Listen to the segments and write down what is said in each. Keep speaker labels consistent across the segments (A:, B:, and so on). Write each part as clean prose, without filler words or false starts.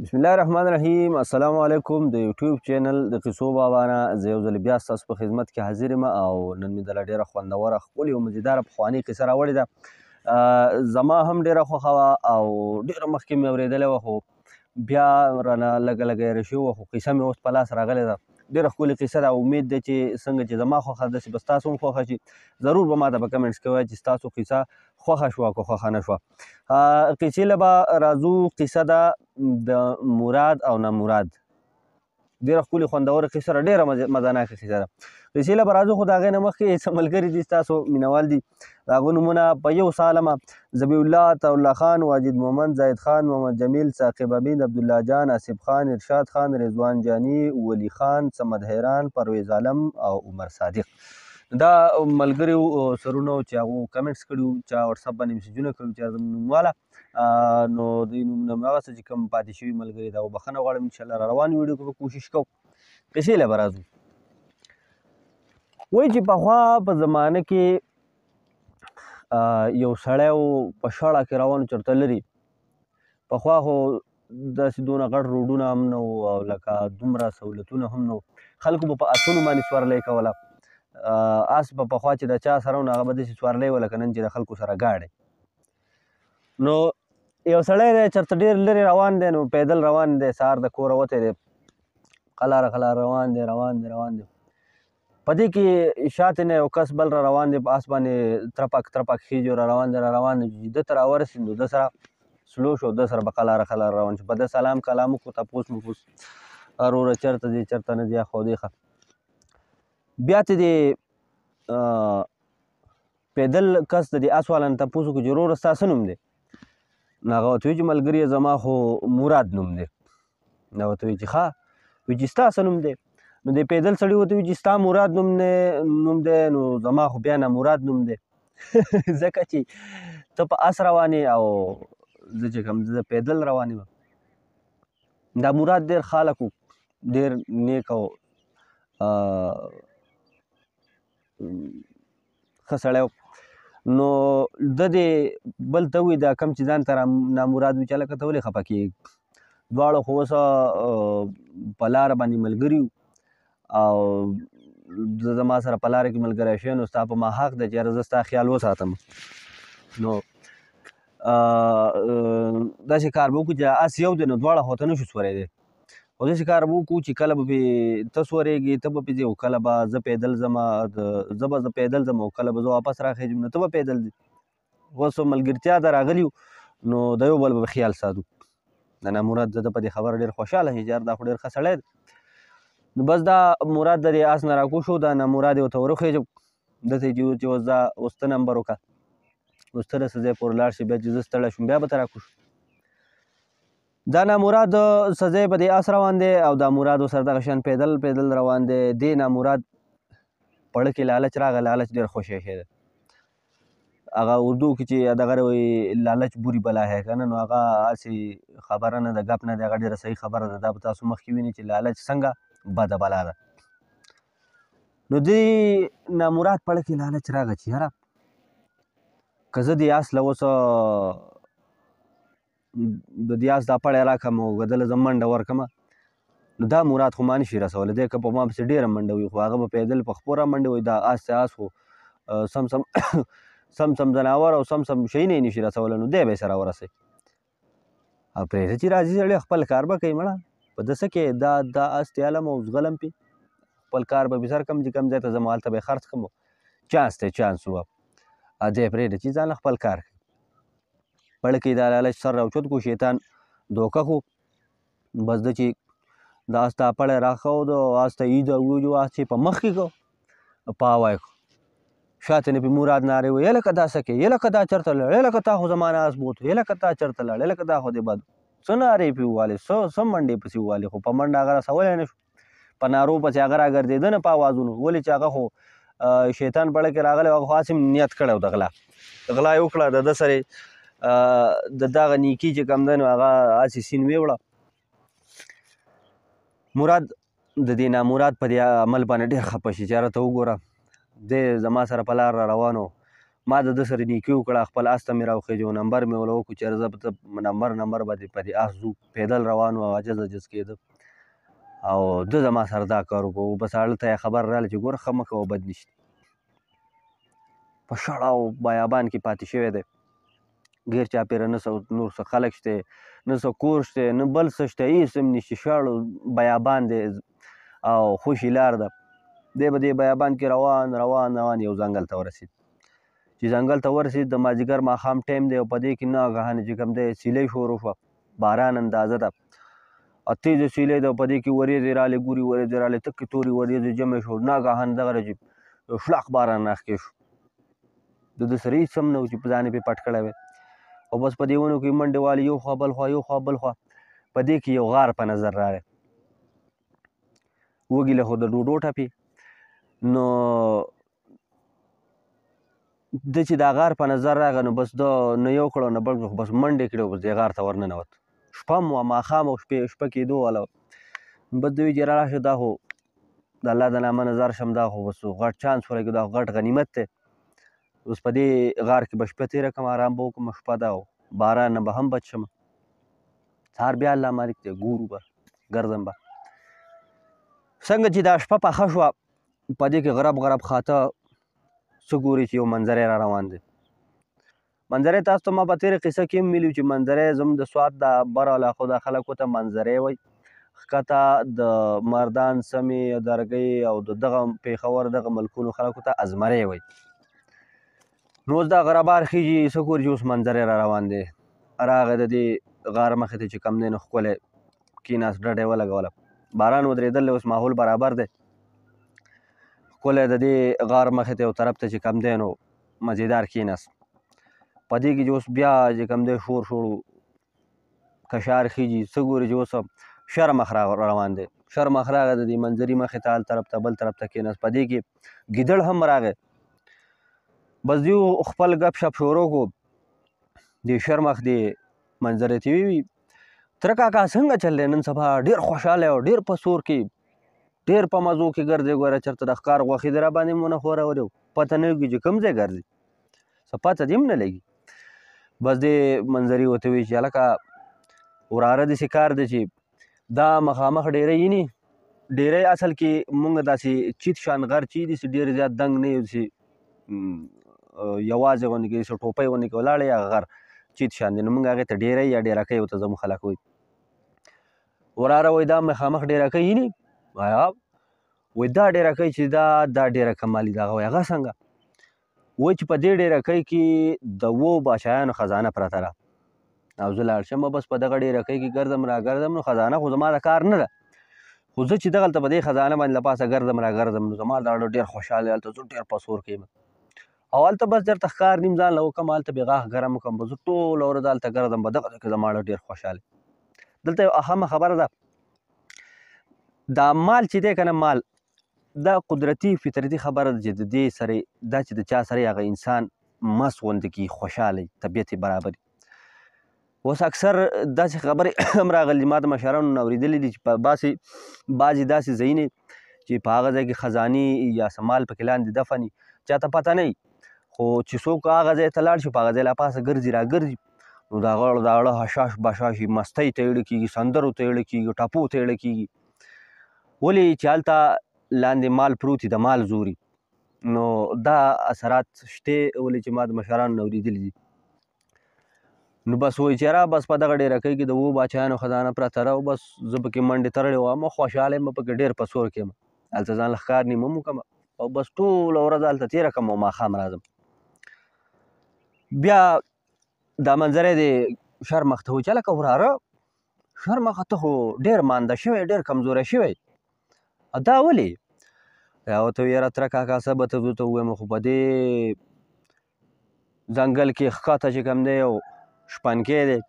A: بسم الله الرحمن الرحیم. السلام علیکم. د یوټیوب چینل د قصو بابا نه زه یو ځل بیا ستاسو په خدمت کې حاضر یم او نن مې دله ډېره خوندوره ښکلې او مزیداره پخوانۍ قصه راوړې ده. زما هم ډېره خوښه وه او ډېره مخکې مې اورېدلې وه، خو بیا رانه لږه لږه یېره شوې وه، خو قصه مې اوس په لاس راغلې ده. ډېره ښکلې قصه ده. امید دی چې څنګه چې زما خوښه ده داسې به ستاسو هم خوښه شي. ضرور به ما ته په کمنټس کې وایي چې ستاسو قصه خوښه شوه که خوښه نه شوه. قصې له به راځو. قصه ده د مراد او نامراد. ډېره ښکلې خوندوره قصه ده، ډېره مزهناکه قصه ده. قصې له به راځو، خو د هغې نه مخکې څه ملګري دي ستاسو مینوال دي، د هغو نومونه په یو سالمه: ذبیح الله، طاءالله خان، واجد مومند، زاهد خان، محمد جمیل، ثاقب امین، عبدالله جان، آصف خان، ارشاد خان، رضوان جانی، ولی خان، صمد حیران، پرویز عالم او عمر صادق. دا ملګریو سرونه چې هغو کمنټس کړي وو، چا واټساپ باندې میسیجونه کړي وو چې زموږ نومواله، نو دوی نومونه مې هغه څه چې کوم پاتې شوي ملګري د هغو بښنه غواړم. انشاءالله را روان ویډیو کې به کوشش کوو. قصې له به راځو. وایي چې پخوا په زمانه کې یو سړی و، په شړه کې روان و، چېرته لرې. پخوا خو داسې دونه غټ روډونه هم نه وو او لکه دومره سهولتونه هم نه وو. خلکو به په اسونو باندې سورلۍ کوله. اس به پخوا چې د چا سره و نو هغه به داسې سورلۍ وه لکه نن چې د خلکو سره ګاډی. نو یو سړی دی چېرته ډېر لرې روان دی، نو پیدل روان دی، سهار د کوره وتی دی، قلاره قلاره روان دی روان دی روان دی. په دې کې شاته نه یو کس بل را روان دی، په اس باندې ترپک ترپک خیجي را روان دی را روان دی. چې ده ته راورسېد نو ده سره سلو شو، ده سره به قلاره قلاره روان شو. په ده سلام کلام وکړو، تپوس مپوس، وروره چېرته ځې چېرته نه ځې، خو دې ښه. بیا ته دې پیدل کس د دې اس والا نه تپوس وکړو چې وروره ستا څه نوم دی؟ نو هغه ورته وایي چې ملګریه زما خو مراد نوم دی. نو ورته وایي چې ښه، وایي چې ستا څه نوم دی؟ نو د پیدل سړي ورته وایي چې ستا مراد نوم دی، نو زما خو بیا نامراد نوم دی. ځکه چې ته په اس روان او زه چې کوم زه پیدل روان یم. دا مراد ډېر خلک و، ډېر نیک او ښه سړی و. نو ده دې بل ته ووایي دا کوم چې ځان ته نامراد وي چې هلکه ته ولې خفه کېږې؟ دواړه خو اوسه په لاره باندې ملګري وو او زه زما سره په لاره کې ملګری شوی، نو ستا په ما حق دی چې یاره زه ستا خیال وساتم. نو داسې کار به وکړو چې اس یو دی نو دواړه خوا ته نه شو سورېدی، خو داسې کار به وکړو چې کله به پرې ته سورېږې، ته به پرې ځې، او کله به زه پیدل ځم، زه پیدل ځم او کله به زه واپس راخېږم نو ته به پیدل ځې. اوس ملګرتیا ته راغلي یو نو د یو بل به خیال ساتو. د نامراد زه په دې خبره ډېر خوشحاله شي چې یار دا خو ډېر ښه سړی دی. نو بس دا مراد د دې اس نه راکوز شو، دا نامراد یې ورته ورخېږو، ده ته یې چې اوس دا اوس ته نمبر وکړه، اوس ته داسې ځای پورې لاړ شي، بیا چې زه ستړی شوم بیا به ته راکوز شو. دا نامراد څه ځای په دې اس روان دی او دا مراد ورسره دغه شان پیدل پیدل روان دی. دې نامراد پړه کې لالچ راغی، لالچ ډېر خوشی شی دی. هغه اردو کې چې دغه وایي لالچ بوری بلا ہے که نه، نو هغه هسې خبره نه ده، ګپ نه دی، هغه ډېره صحیح خبره ده. دا به تاسو مخکې وینئ چې لالچ څنګه بده بلا ده. نو دې نامراد پړه کې لالچ راغی چې یاره که زه دې اس له اوسه د دې اس دا پړی راکړم او که دله زه منډه ورکړمه، نو دا مراد خو ما نشي رسولی. دی که په ما پسې ډېره منډه وي، خو هغه به پیدل په خپو را منډې وي، دا اس چې اس خو سم سم ځناور او سم سم شیونه یې نشي رسولی، نو دی به یې سره ورسوي. او پرېږده چې راځي سړی خپل کار به کوي. مړه په ده څه کې، دا اس تیالم او زغلم پې خپل کار به پې سر کړم، چې کوم ځای ته ځم هلته به یې خرڅ کړم. چانس دی چانس ووه، دی پرېږده چې ځان له خپل کار کوي. پړه کې دا لالچ سر راوچت کړو، شیطان دوکه کړو. بس ده چې دا اس ته پړی راښود او اس ته عید او ویجو اس چې په مخ کې کړو، پاوی کړو. شاته نه پې مراد نارې وایي هلکه دا څه کوې، هلکه دا چېرته لاړې، هلکه تا خو زما نه اس بوت وې، هلکه تا چېرته لاړې، هلکه دا خو دې بد. څه نارې پې ووالې، څه منډې پسې ووالې، خو په منډه هغه رسولی نه شو. په نارو پسې هغه راګرځېده نه په اوازونو، ولې چې هغه خو شیطان پړه کې راغلی، هغه خو هسې نیت کړی و د غلا یې وکړه، د ده سره د دغه نیکي چې کوم دی نو هغه هسې سین ویوړه. مراد د دې نامراد په دې عمل باندې ډېر خفه شي چې یاره ته وګوره، دی زما سره په لار را روان و، ما د ده سره نیکي وکړه، خپل آس ته مې راوخېجو، نمبر مې ورله وکړو چې زه به نمبر باندې په دې آس ځو. پیدل روان و او عجز کېده او ده زما سره دا کار وکړو. بس هلته یې خبر راغله چې ګوره ښه مه کوه، بد نشته. په شړ او بیابان کې پاتې شوی دی، غیر چاپېره نه نور څه خلک شته، نه څه کور شته، نه بل څه شته، هېڅ هم نشته. شړ بیابان دی او خوشي لار ده. دی به دې بیابان کې روان یو ځنګل ته ورسېد. چې ځنګل ته ورسېد د مازدیګر ماښام ټایم دی او په دې کې ناګهانه چې کوم دی سیلۍ شروع شوه، باران اندازه ده او تیزه سیلۍ ده، په دې کې ورېځې رالې، ګوري ورېځې رالې، تکې تورې ورېځې جمع شو. ناګهانه دغه چې شلاق باران راښکې شو. د ده سره هېڅ هم نه و چې په ځان یې پرې پټ کړی وی او بس په دې ونو کې منډې والي، یو خوا بل خوا یو خوا بل خوا. په دې کې یو غار په نظر راغی. وږي له خو د ډوډو ټپې نو ده چې دا غار په نظر راغی نو بس ده نه یو کړو نه بل کړو، بس منډې کړې او بس دې غار ته ورننوت. شپه هم وه، ماښام او شپه کېدو واله وه. بس ده وایي چې راشه دا خو د الله د نامه نظر شم، دا خو بس غټ چانس ولګېد، دا خو غټ غنیمت دی. اوس په دې غار کې به شپه تېره کړم، ارام به وکړم، شپه ده او باران نه به هم بچ شم. سهار بیا الله مالک دی، ګورو به ګرځم به. څنګه چې دا شپه پخه شوه، په دې کې غرب خاته څه ګوري چې یو منظری را روان دی. منظری تاسو ته ما په تېره قصه کې هم ویلي چې منظری زموږ د سوات د بر علاقو د خلکو ته منظری وایي. ښکته د مردان سمې درګۍ او د دغه پېښور دغه ملکونو خلکو ته ازمری وایي. نو اوس دا غربار خیږي، څه ګوري چې اوس منظری را روان دی. راغی د دې غار مخې ته چې کوم دی نو ښکلی کېناست، ډډه یې ولګوله. باران ودرېدل دی، اوس ماحول برابر دی. ښکلی د دې غار مخې ته یو طرف ته چې کوم دی نو مزېدار کېناست. په دې کې چې اوس بیا چې کوم دی شور کشار خیږي، څه ګوري چې اوس شرمخ روان دی. شرمخ راغی د دې منظري مخې ته، هل طرف ته بل طرف ته کېناست. په دې کې ګیدړ هم راغی. بس دیو خپل ګپ شپ شروع کړو. دې شرمخ دې منظرې ته ویي تره کاکا څنګه چل دی نن سبا؟ ډېر خوشحاله او ډېر په سور کې، ډېر په مزو کې ګرځې. ګوره چېرته د ښکار غوښې دې را باندې مونه خورولې وو، پته نه لګي چې کوم ځای ګرځي، څه پته دې هم نه لګي. بس دې منظري ورته وایي چې هلکه وراره داسې کار دی چې دا مخامخ ډیری ییني. ډیری اصل کې مونږ داسې چیت شان غر چې داسې ډېر زیات دنګ نه یو، داسې یوازې غوندې کې داسې ټوپۍ غوندې کې ولاړ یې هغه غر چیت شان دی. نو مونږ هغې ته ډیری یا ډیرکۍ ورته زموږ خلک وایي. وراره وایي دا مخامخ ډیرکۍ ییني؟ وایي دا ډیرکۍ چې دا ډېره کمالي ده. هغه وایي هغه څنګه؟ وایي چې په دې ډیرکۍ کې د 7 بادشاهانو خزانه پرته ده او زه لاړ شم بس په دغه ډیرکۍ کې ګرځم را ګرځم. نو خزانه خو زما د کار نه ده، خو زه چې دغلته په دې خزانه باندې له پاسه ګرځم را ګرځم نو زما دا ډېر خوشحاله دی. هلته زه ډېر په سور کې یم او هلته بس درته ښکار نیم ځان له وکړم، هلته بې غاښ ګرم وکړم، به زه ټوله ورځ هلته ګرځم، به دغه ځای کې زما ډېر خوشحاله. دلته یو اهمه خبره ده، دا مال چې دی که نه، مال دا قدرتي فطرتي خبره ده چې د دې سره دا چې د چا سره هغه انسان مست غوندې کي، خوشحاله طبیعت یې برابر. اوس اکثر داسې خبرې هم راغلي، ما د مشرانو نه اورېدلي دي چې په بعضې داسې ځایونه چې په هغه ځای کې خزانې یا څه مال پکې لاندې دفن وي، چاته پته نه وي، خو چې څوک هغه ځای ته لاړ شي په هغه ځای له پاسه ګرځي را ګرځي نو د هغه د اړه حشاش بشاش مستۍ ته اړه کېږي، سندرو ته اړه کېږي، ټپو ته اړه کېږي. ولې چې هلته لاندې مال پروت وي، د مال زوري. نو دا اثرات شته، ولې چې ما د مشرانو نه اورېدلي دي. نو بس وایي چې را بس په دغه ډیرکۍ کې د 7 بادشاهانو خزانه پرته ده او بس زه پکې منډې تړلې وم، خوشحاله یم، پکې ډېر په سور کې یم، هلته ځان له ښکار نیمه هم وکړم او بس ټوله ورځ هلته تېره کړم او ماښام راځم. بیا دا منظری د شرمخ ته وایي چې هلکه وراره شرمخه ته خو ډېر مانده شوی، ډېر کمزوری شوی، دا ولې؟ یا ورته وایي یاره تره کاکا څه به ته ووایم، خو په دې ځنګل کې ښکته چې کوم دی یو شپنکی دی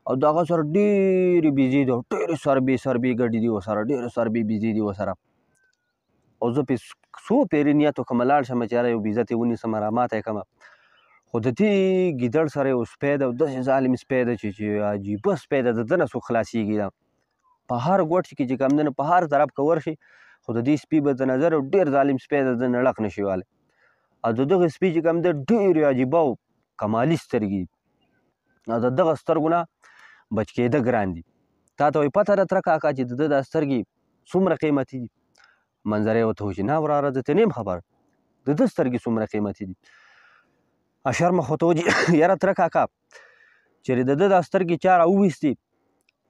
A: او د هغه سره ډېرې بیزې دي او ډېرې سربې ګډې دي ورسره، ډېرې سربې بیزې دي ورسره او زه پرې څو پېرې نیت وکړم لاړ شم چې یاره یو بیزه ترې ونیسم را ماته یې کړمه. خو د دې ګیدړ سره یو سپی دی او داسې ظالم سپی دی چې عجیبه سپی دی، د ده نه څوک خلاصېږي نه. په هر ګوټ کې چې کوم دی نو په هر طرف که ورشي خو د دې سپي به د نظر ډېر ظالم سپی دی، د ده نه ړق نه شي والی او د دغه سپي چې کوم دی ډېرې عجیبه او کمالي سترګې دي او د دغه سترګو نه بچ کېده ګران دي. تا ته وایي پته ده تره کاکا چې د ده دا سترګې څومره قیمتي دي؟ منظره یې ورته وایي چې نه وراره زه ته نه یم خبر د ده سترګې څومره قیمتي دي. شرمخ ورته وایي یاره تره کاکا چېرې د ده دا سترګې چا راوویستې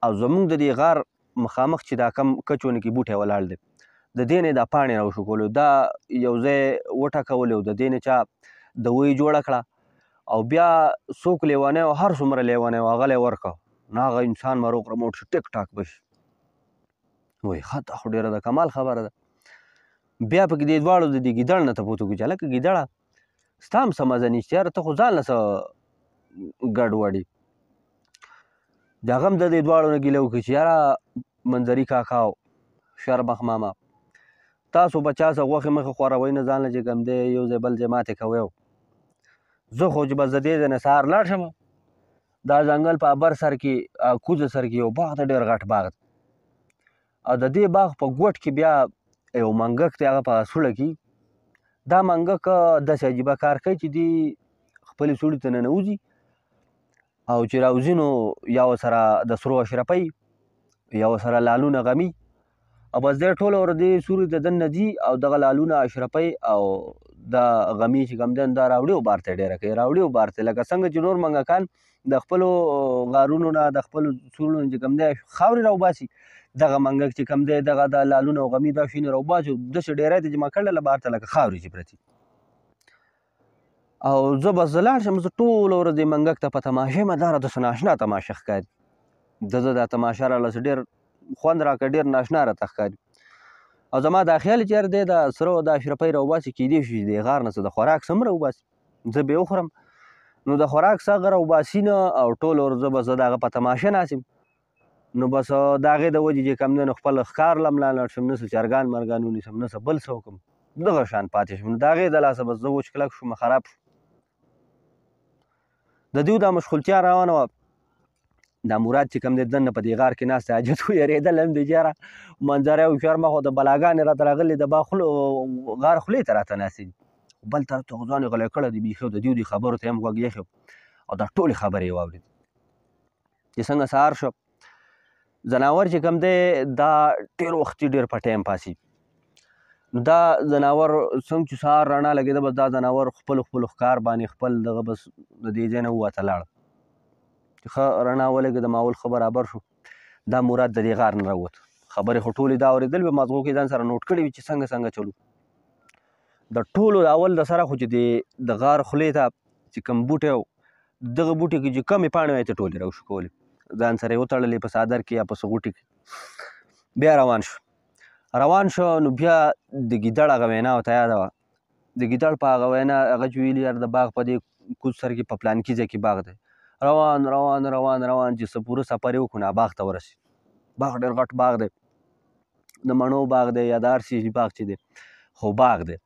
A: او زمونږ د دې غار مخامخ چې دا کم کچونه کې بوټی ولاړ دی د دې نه یې دا پاڼې راوشکولو دا یو ځای وټکولې او د دې نه چا دوی جوړه کړه او بیا څوک لیونی او هر څومره لیونی و هغه لی ورکړه نو هغه انسان مروغ رموټ شي ټیک ټاک به شي. وایي ښه دا خو ډېره د کمال خبره ده. بیا پکې دې دواړو د دې ګیدړ نه تپوس وکړو چې هلکه ګیدړه ستا هم څه مزه نشته یاره ته خو ځان له څه ګډوډ یې. د هغه هم د دې دواړو نه ګیله وکړي چې یاره منظري کاکا او شرمخ ماما تاسو به چا څه غوښې مخې خوروئ نه ځان له چې کوم دی یو ځای بل ځای ماتې کوئ زه خو چې بس د دې ځای نه سهار لاړ شم دا ځنګل په ابر سر کې کوزه سر کې یو باغ دی ډېر غټ باغ دی او د دې باغ په ګوټ کې بیا یو منګک دی هغه په سوړه کې دا منګک داسې عجیبه کار کوي چې دی خپلې سوړي ته ننوځي او چې راوځي نو یا ورسره د سرو اشرفۍ یا ورسره لالونه غمي او بس دی ټوله ور دې سوري د دننه ځي او دغه لالونه اشرفۍ او دا غمي چې کوم دی دا راوړي او بار ته ډېره کوي راوړي او بار ته لکه څنګه چې نور منګکان د خپلو غارونو نه د خپلو سورونو چې کوم دی خاورې راوباسي دغه منګک چې کوم دی دغه د لالونه او غمي دا شینې راوباسي داسې ډېری ته جمع کړله بار ته لکه خاورې چې پرتي او زه بس زه لاړ شم زه ټوله ورځ دې منګک ته په تماشه یم دا راته څه ناشنا تماشه ښکاري د زه دا تماشه راله څه ډېر خوند راکړه ډېر ناشنا راته ښکاري او زما دا خیال چې یاره دی د سره د اشرفۍ راوباسي کیدای شي د غار نه څه د خوراک څه هم راوباسي زه به یې وخورم نو د خوراک څه هغه راوباسي نه او ټوله ورځ زه به زه د هغه په تماشه ناست یم نو بس د هغې د وجې چې کوم دی نو خپل ښکار له ملا لاړ شم نه څه چرګان مرګان ونیسم نه څه بل څه وکړم دغه شان پاتې شم نو د هغې د لاسه بس زه وچ کلک شوم خراب شوم. د دوی دا مشغولتیا روانه وه دا مراد چې کوم دی دننه په دې غار کې ناست دی حاجت ویرېدل هم دی چې یاره منظره یې شرمخ او د بلاګانې راته راغلې د باغ غار خولې ته راته ناستې دي بل طرف ته خو ځان یې غلی کړی دی بیخي او د دوی خبرو ته هم غوږ ایښی او دا ټولې خبرې یې واورېدې چې څنګه سهار شو ځناور چې کوم دی دا ډېر وختي ډېر په ټایم پاسي نو دا ځناور څنګه چې سهار رڼا لګېده بس دا ځناور خپلو ښکار باندې خپل دغه بس د دې ځای نه ووته لاړه چې ښه رڼا ولګېده ماحول ښه برابر شو دا مراد د دې غار نه راووت خبرې خو ټولې دا اورېدل وې مازغو کې ځان سره نوټ کړې وي چې څنګه چلو د ټولو اول د سره خو چې د غار خولې ته چې کوم بوټی و دغه بوټي کې چې کمې پاڼې وای ته ټولې راوشکولې ځان سره یې وتړلې په څادر کې یا په څه غوټي کې بیا روان شو نو بیا د ګیدړ هغه وینا ورته یاده وه د ګیدړ په هغه وینا هغه چې ویلي یار د باغ په دې کوز سر کې په پلانکي ځای کې باغ دی روان چې څه پوره سفر یې وکړو باغ ته ورسېد باغ ډېر غټ باغ دی د مڼو باغ دی یا د هر شي باغ چې دی خو باغ دی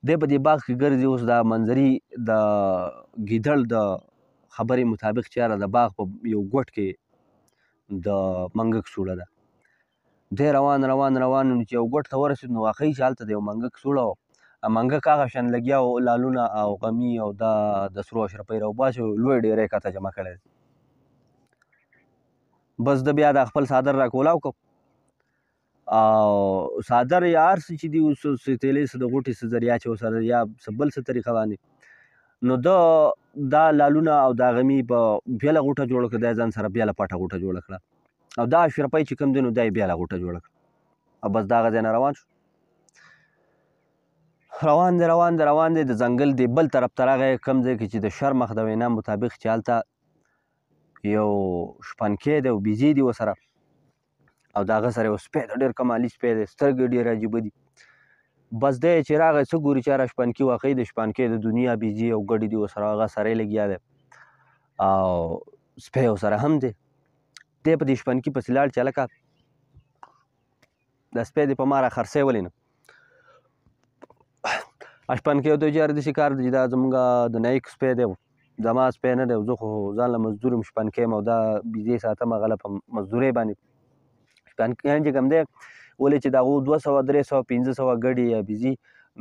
A: دی په دې باغ کې ګرځي اوس دا منظري د ګیدړ د خبرې مطابق چې یاره د باغ په یو ګوټ کې د منګک سوړه ده دی روان نو چې یو ګوټ ته ورسېد نو واقعي چې هلته د یو منګک سوړه و منګک هغه شان لګیا و لالونه او غمي او دا د سرو اشرفۍ راوباسي لوی ډېری کته جمع کړی دی بس د بیا دا خپل څادر راکولاو کړ او څادر یا هر څه چې دي اوس تیلې څه د غوټې څه ذریعه چې ورسره یا څه بل څه طریقه باندې نو دا لالونه او دا غمي په بېله غوټه جوړه کړه دا یې ځان سره بېله پټه غوټه جوړه کړه او دا اشرفۍ چې کوم دی نو دا یې بېله غوټه جوړه کړه او بس د هغه ځای نه روان شو روان دی د ځنګل دی بل طرف ته راغی کوم ځای کې چې د شرمخ د وینا مطابق چې هلته یو شپنکی دی او بیزې دي ورسره او د هغه سره یو سپی دی ډېر کمالي سپی دی سترګې ډېرې عجیبه دي بس دی چې راغی څه ګوري چې هره شپنکي واقعي د شپنکۍ د دنیا بیزې او ګډې دي ورسره هغه سری لګیا دی او سپی ورسره هم دی دی په دې شپنکي پسې لاړ چې هلکه دا سپی دی په ما راخرڅی ولې نه شپنکۍ ورته وایي چې یاره داسې کار دی چې دا زمونږ د نایک سپی دی زما سپی نه دی زه خو ځان له مزدور یم شپنکی یم او دا بیزې ساتم هغه له په مزدورۍ باندې شپنکیان چې کوم دی ولې چې د هغو 200 300 500 ګډې یا بیزې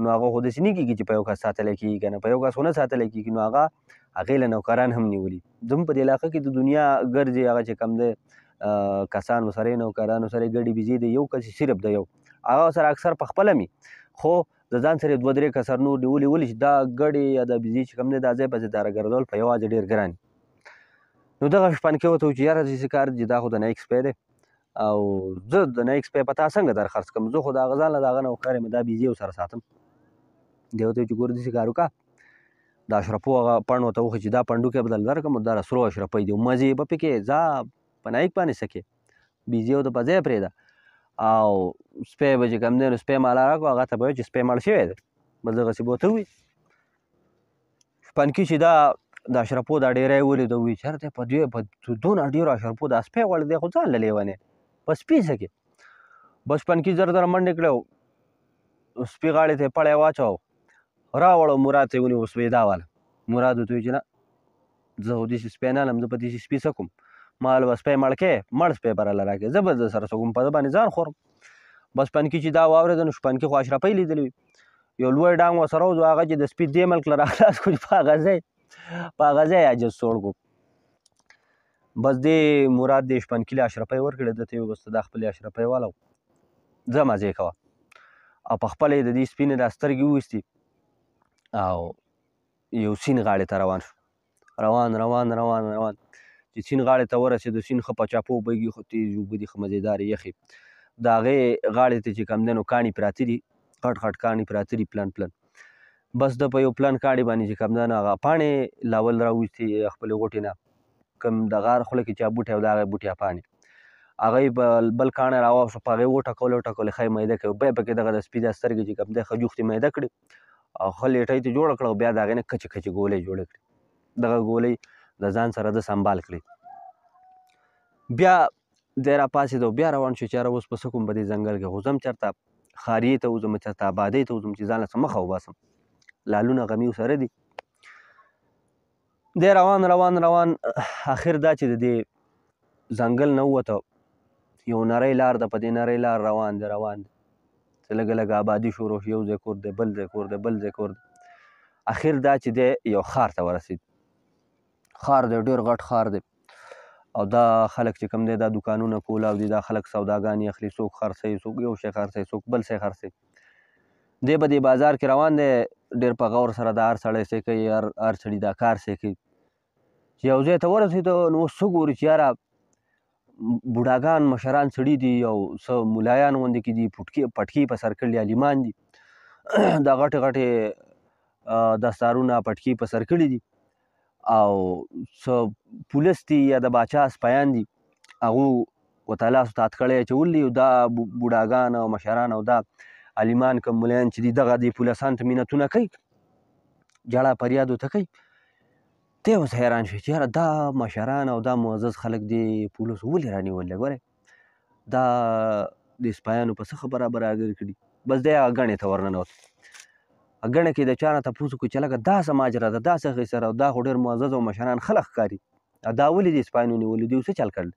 A: نو هغه خو داسې نه کېږي چې په یو کس ساتلی کېږي که نه په یو کس خو نه ساتلی کېږي نو هغه هغې له نوکران هم نیولي زموږ په دې علاقه کې د دنیا ګرځي هغه چې کوم دی کسان ورسره یې نوکران ورسره یې ګډې بېزې دی یو کس صرف د یو هغه سره اکثر په خپله مي خو د ځان سره یې دوه درې کسر نور نیولي ولې چې دا ګډې یا دا بېزې چې کوم دی دا ځای په ځای داره ګرځول په یوازې ډېر ګران نو دغه شپانکۍ ورته وویل چې یاره داسې کار چې دا خو د نایک سپی دی او زه د نایک سپی په تا څنګه در خرڅ کړم زه خو د هغه ځان له د هغه نوکر یم دا بېزې ورسره ساتم دی ورته ویل چې ګوره داسې کار وکړه د اشرفو هغه پڼ ورته وښیي چې دا پنډوکی به درله درکړم دا سرو اشرفۍ دي مزې به پکې ځه په نایک باندې څه کې بېزې ورته په ځای پرېږده او سپی به چې کوم دی نو سپی مالا راکړو هغه ته به وایي چې سپی مړ شوی دی بس دغسې به ورته ووایي شپانکي چې دا د اشرفو دا ډېری یې ولید ووایي چې هرته په دونه ډېرو اشرفو دا سپی غوړ دی خو ځان له لیونی په سپي څه کې بس شپانکي زر زر منډې کړې سپي غاړې ته یې پړی واچوه راوړو مراد ته یې ونیو سپی دا واله مراد ورته وایي چې نه زه خو داسې سپی نه لم زه په داسې سپي څه کوم ما له به سپی مړ کې مړ سپی به راله راکړې زه به د سره څه کوم په ده باندې ځان خورم بس شپانکي چې دا واورېده نو شپانکي خو اشرفۍ لیدلې وي یو لوی ډانګ ورسره وځو هغه چې د سپي دې ملک له راخلاص کړو چې په هغه ځای عاجز سوړ کړو بس دې مراد دې شپانکي له اشرفۍ ورکړې ده ته یې بس ته دا خپلې اشرفۍ والو ځه مزې کوه او په خپله یې د دې سپي نه دا سترګې وویستې او یو سیند غاړې ته روان شو روان چې سیند غاړې ته ورسېدو سیند ښه په چاپو بهیږي خو تېز اوبه دي ښه مزېدارې یخې د هغې غاړې ته چې کوم دی نو کاڼي پراته دي غټ غټ کاڼي پراته دي پلن بس د په یو پلن کاڼي باندې چې کوم دی نو هغه پاڼې لاول راویستې خپلې غوټې نه کوم د غار خوله کې چې بوټی او د هغې بوټیا پاڼې هغه یې بل کاڼی راواوښت په هغې وټکولې ښه یې میده کوي بیا پکې دغه د سپي دا سترګې چې کوم دی ښه جوختې میده کړې او ښه لیټۍ ته جوړه کړه او بیا د هغې نه کچې کچې ګولۍ جوړې کړې دغه ګولۍ د ځان سره ده سنبال کړې بیا دی راپاڅېد او بیا روان شو چې یاره اوس به څه کوم په دې ځنګل کې خو ځم چېرته ښاریې ته وځم چېرته آبادۍ ته وځم چې ځان له څه مخه وباسم لالونه غمي ورسره دي دی روان اخر دا چې د دې ځنګل نه ووته یو نری لار ده په دې نری لار روان دی چې لږه لږه آبادي شروع شو یو ځای کور دی بل ځای کور دی اخر دا چې دی یو ښار ته ورسېد ښار دی ډېر غټ ښار دی او دا خلک چې کوم دی دا دوکانونه کولاو دي دا خلک سوداګانې اخلي څوک خرڅوي څوک یو شی خرڅوي څوک بل شی خرڅوي دی به دې بازار کې روان دی ډېر په غور سره دا هر سړی څه کوي هر سړي دا کار څه کوي چې یو ځای ته ورسېدو نو اوس څه ګوري چې یاره بوډاګان مشران سړي دي او څه ملایان غوندې کې دي پټکي په سر کړي علیمان دي دا غټې غټې دستارونه پټکي په سر کړي دي او څه پولیس دي یا د باچا سپیان دي هغو ورته لاس ورته هتکړی اچولي او دا بوډاګان او مشران او دا علیمان که ملیان چې دي دغه دې پولیسانو ته مینتونه کوي جړه فریاد ورته کوي دی اوس حیران شو چې یاره دا مشران او دا معزز خلک دې پولیسو ولې رانیول دی ګورئ دا د سپیانو په څه خبره برابر کړي بس دی هغه ګڼې ته ورننوت ګڼه کې د چا نه تپوس وکړو چې لکه دا څه ماجرا ده دا څه قیصه ده دا خو ډېر معزز او مشران خلک ښکاري دا ولې دې سپیانو نیولي دي څه چل کړل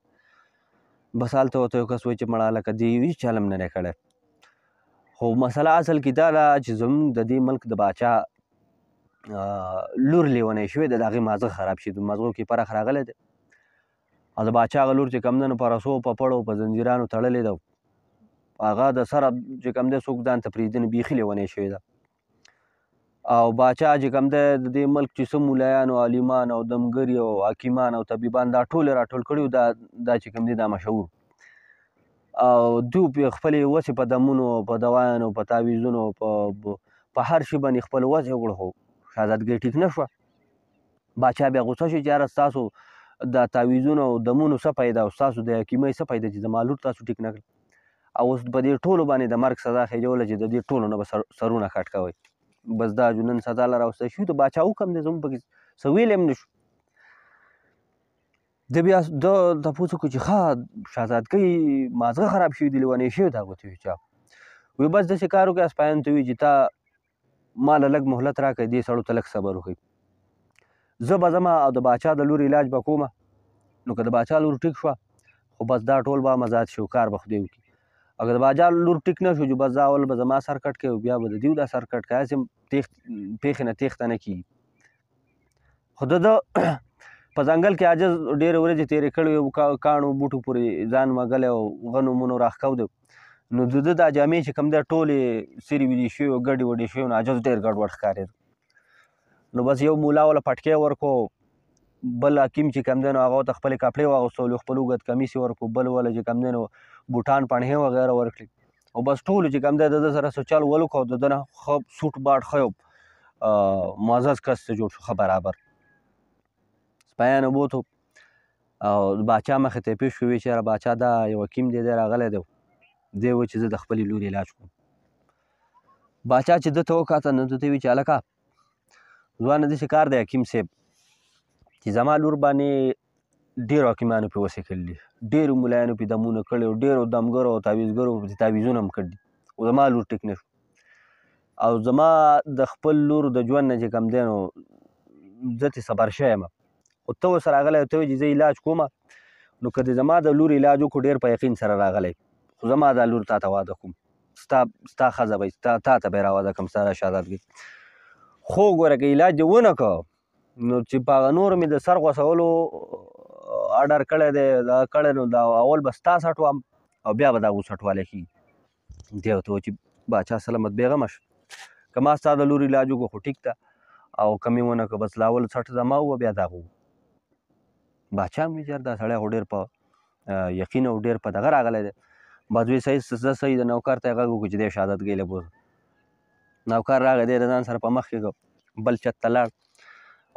A: بس هلته ورته یو کس وایي چې مړه هلکه دې هېڅ چل هم نه دی کړی خو مسله اصل کې دا ده چې زموږ د دې ملک د باچا لور لیونی شوی دی د هغې مازغه خراب شي د مازغو کې فرق راغلی دی او د باچا هغه لور چې کوم دی نو په رسو په پړو په زنجیرانو تړلې ده هغه د سره چې کوم دی څوک ځان ته پرېږدي نو بیخي لیونی شوی ده او باچا چې کوم دی د دې ملک چې څه ملایان او علیمان او دمګري او حکیمان او طبیبان دا ټول یې راټول کړي وو دا چې کوم دی دا مشهور او دوی خپلې وسې په دمونو په دوایانو په تعویزونو په هر شي باندې خپل وسې وکړو خو شهزادګۍ ټیک نه شوه باچا بیا غوسه شو چې یاره ستاسو د تعویزونو او دمونو څه پیدا او ستاسو د حکیمۍ څه پیدا چې زما لور تاسو ټیک نه کړل او اوس په دې ټولو باندې د مرګ سزا خېجوله چې د دې ټولو نه به سرونه کټ کوئ بس دا جنون سزا له راوستی شو د باچا حکم دی زموږ پکې څه ویلی هم نه شو ده بیا ده تپوس وکړو چې ښه شهزادګۍ مازغه خراب شوي دي لیونی شوي ده ورته وایي چا وایي بس داسې کار وکړه سپیانو ته وایي چې تا ما له لږ مهلت راکړئ دې سړو ته لږ صبر وکړئ زه به ځمه او د باچا د لور علاج به کومه نو که د باچا لور ټیک شوه خو بس دا ټول به مزات شو کار به خدای وکړي اگه د باچا لور ټیک نه شو چې بس دا اول به زما سر کټ کوي بیا به د دیو دا سر کټ کوي هسې پیښې نه تېښته نه کېږي خو د په ځنګل کې عاجز ډېرې ورځې تېرې کړې وې کاڼو بوټو پورې ځان مږلی او غنو منو راښکو دی نو د ده دا جامې چې کوم دی ټولې سرې ویلې شوې وې ګډې وډې شوې نو عاجز ډېر ګډوډ ښکارېده نو بس یو مولا وله پټکی ورکړو بل حکیم چې کوم دی نو هغه ورته خپلې کپړې واغوستلو خپل اوږد کمیس یې ورکړو بل وله چې کوم دی نو بوټان پڼې وغیره ورکړي او بس ټولو چې کوم دی د ده سره څه چل ول وکړو د ده نه ښه سوټ باټ ښه یو معزز کس ته جوړ شو ښه برابر سپیانو بوتو او د باچا مخې ته یې پېښ شو ویې چې یاره باچا دا یو حکیم دی راغلی دی دی و چې زه د خپلې لور علاج کوم باچا چې ده ته وکاته نو ده ته ویې چې هلکه ځوانه داسې کار دی حکیم صاحب چې زما لور باندې ډېرو حکیمانو پرې وسېکلي دي ډېرو ملایانو پرې دمونه کړي او ډېرو دمګرو او تعویزګرو پرې تعویزونه هم کړي دي او زما لور ټیک نه شو او زما د خپل لور د ژوند نه چې کوم دی نو زه ترې صبر شوی یم خو ته ورسره راغلی ته وایې چې زه علاج کومه نو که د زما د لور علاج وکړو ډېر په یقین سره راغلی خو زما دا لور تا ته واده کوم ستا ښځه به تا ته به یې راواده کړم ستا د شهزادګۍ خو ګوره که علاج دې ونه کړه نو چې په هغه نورو مې د سر غوڅولو اډر کړی دی دا کړی نو دا اول به ستا سټوم او بیا به دا غوڅټوالی کېږي دی ورته وایي چې باچا سلامت بېغمه شه که ما ستا د لور علاج وکړو خو ټیک ده او که مې ونه کړه بس لاول سټ زما ووه بیا دغه وو باچا هم وایي چې دا سړی خو ډېر په یقین او ډېر په دغه راغلی دی بس وایي صحیح د نوکر ته یې غږ وکړو چې دی شهادتګۍ له بوځه نوکر راغی دی د ځان سره په مخ کې بل چت ته لاړ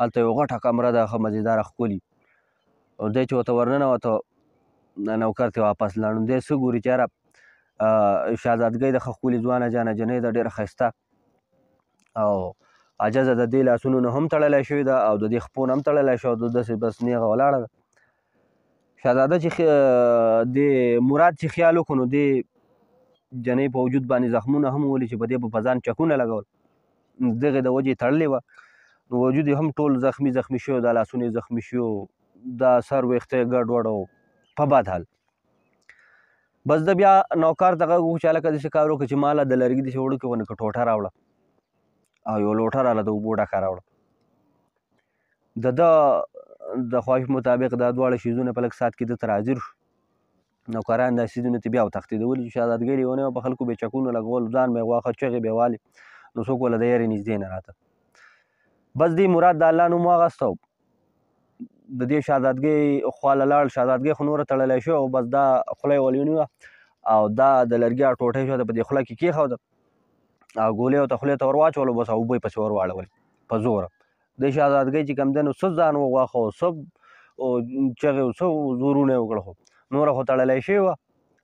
A: هلته یو غټه کمره ده ښه مزېداره ښکلي او دی چې ورته ورننوته نوکر ته واپس لاړ نو دی څه ګوري چې یاره شهزادګۍ د ښه ښکلې ځوانه جانه جنۍ ده ډېره ښایسته او عجزه د دې لاسونو نه هم تړلی شوې ده او د دې خپو نه هم تړلی شوی ده داسې بس نیغه ولاړه ده شهزاده چې د مراد چې خیال وکړو نو دې جنۍ په وجود باندې زخمونه هم ولي چې په دې په ځان چکونه لګول دغې د وجې تړلې وه نو وجود یې هم ټول زخمي شوی دا لاسونه یې زخمي شوي دا سر ویښته یې ګډوډ او په بد حال بس ده بیا نوکر ته غږ وکړو چې هلکه داسې کار وکړه چې ما له د لرګي داسې وړوکې غوندې ټوټه راوړه او یو لوټه راله د اوبو ډکه راوړه د ده د خواهش مطابق دا دواړه شیزونه په لږ ساعت کې ده ته حاضر شو نوکران دا سیزونه ته بیا وتښتېده ولې چې شهزادګۍ لیونی وه په خلکو به یې چکونه لګول ځان به یې غواښه چغې به یې والې نو څوک وله د یارې نږدې نه راته بس دې مراد د الله نوم واغسته او د دې شهزادګۍ خوا له لاړ شهزادګۍ خو نوره تړلی شوې او بس دا خوله یې ولونیوه او دا د لرګي ټوټه یې شوه په دې خوله کې کېښوده او ګولۍ ورته خولې ته ور واچولو بس اوبه یې پسې ور واړولې په زوره د شهزادګۍ چې کوم دی نو څه ځان وغواښه او څه چغې او څه زورونه یې وکړه خو نوره خو تړلی شوې وه